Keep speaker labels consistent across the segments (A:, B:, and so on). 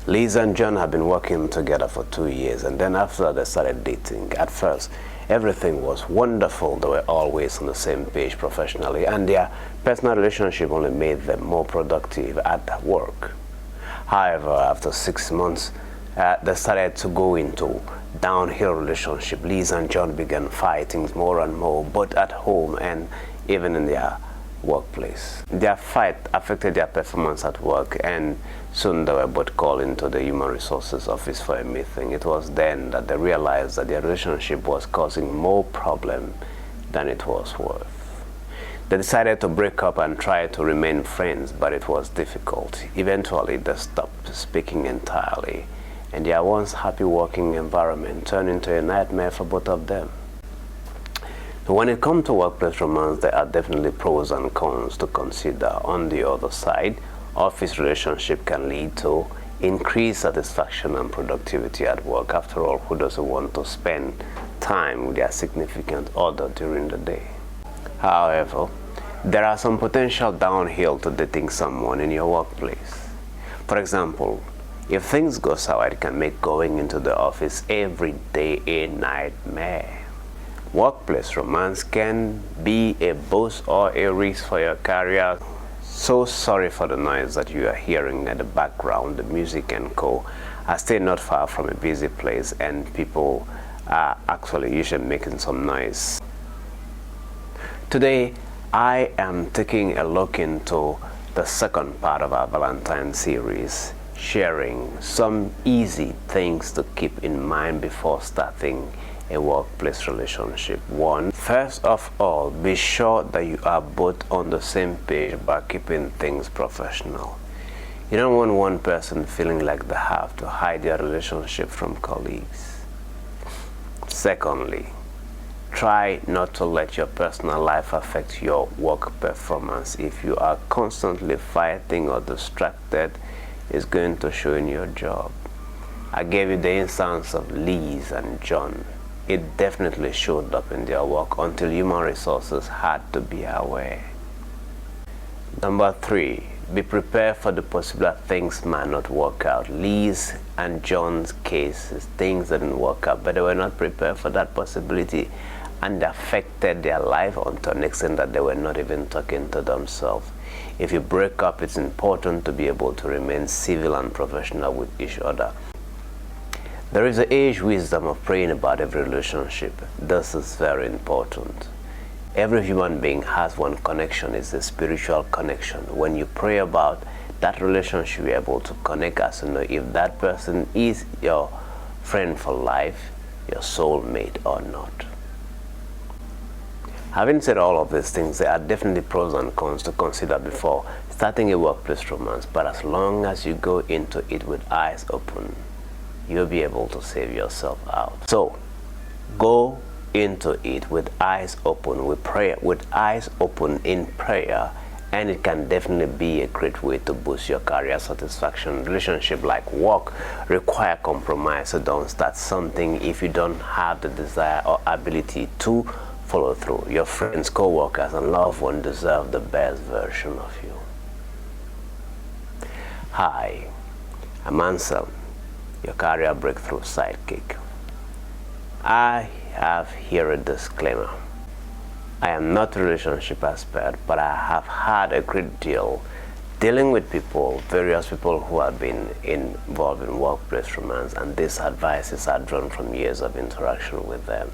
A: Liz and John have been working together for 2 years, and then after they started dating. At first, everything was wonderful. They were always on the same page professionally, and their personal relationship only made them more productive at work. However, after 6 months, they started to go into downhill relationship. Liz and John began fighting more and more, both at home and even in their workplace. Their fight affected their performance at work, and soon they were both called into the human resources office for a meeting. It was then that they realized that their relationship was causing more problem than it was worth. They decided to break up and try to remain friends, but it was difficult. Eventually, they stopped speaking entirely, and their once happy working environment turned into a nightmare for both of them. When it comes to workplace romance, there are definitely pros and cons to consider. On the other side, office relationship can lead to increased satisfaction and productivity at work. After all, who doesn't want to spend time with their significant other during the day? However, there are some potential downhill to dating someone in your workplace. For example, if things go sour, it can make going into the office every day a nightmare. Workplace romance can be a boost or a risk for your career. So sorry for the noise that you are hearing at the background, the music and co. I stay not far from a busy place, and people are actually usually making some noise. Today, I am taking a look into the second part of our Valentine series, sharing some easy things to keep in mind before starting a workplace relationship. One, first of all, be sure that you are both on the same page about keeping things professional. You don't want one person feeling like they have to hide their relationship from colleagues. Secondly, try not to let your personal life affect your work performance. If you are constantly fighting or distracted, it's going to show in your job. I gave you the instance of Liz and John. It definitely showed up in their work until human resources had to be aware. Number 3, be prepared for the possibility that things might not work out. Liz and John's cases, things didn't work out, but they were not prepared for that possibility, and affected their life until an extent that they were not even talking to themselves. If you break up, it's important to be able to remain civil and professional with each other. There is an age wisdom of praying about every relationship. This is very important. Every human being has one connection. It's a spiritual connection. When you pray about that relationship, you're able to connect as to know if that person is your friend for life, your soulmate or not. Having said all of these things, there are definitely pros and cons to consider before starting a workplace romance, but as long as you go into it with eyes open, you'll be able to save yourself out. So go into it with eyes open, with prayer, with eyes open in prayer, and it can definitely be a great way to boost your career satisfaction. Relationship like work require compromise, so don't start something if you don't have the desire or ability to follow through. Your friends, co-workers, and loved ones deserve the best version of you. Hi, I'm Ansel, your career breakthrough sidekick. I have here a disclaimer. I am not a relationship expert, but I have had a great deal dealing with people, various people who have been involved in workplace romance, and these advices are drawn from years of interaction with them.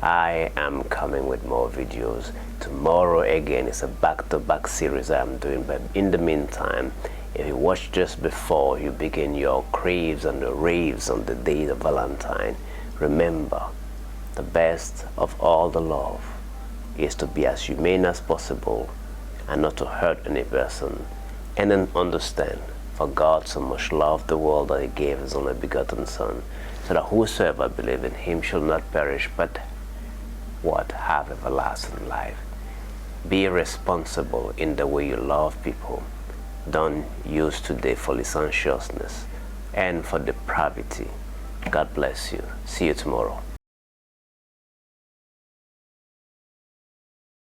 A: I am coming with more videos. Tomorrow again is a back-to-back series I am doing, but in the meantime, if you watch just before you begin your craves and the raves on the day of Valentine, remember, the best of all the love is to be as humane as possible and not to hurt any person. And then understand, for God so much loved the world that he gave his only begotten Son, so that whosoever believe in him shall not perish, but have everlasting life. Be responsible in the way you love people. Don't use today for licentiousness and for depravity. God bless you. See you tomorrow.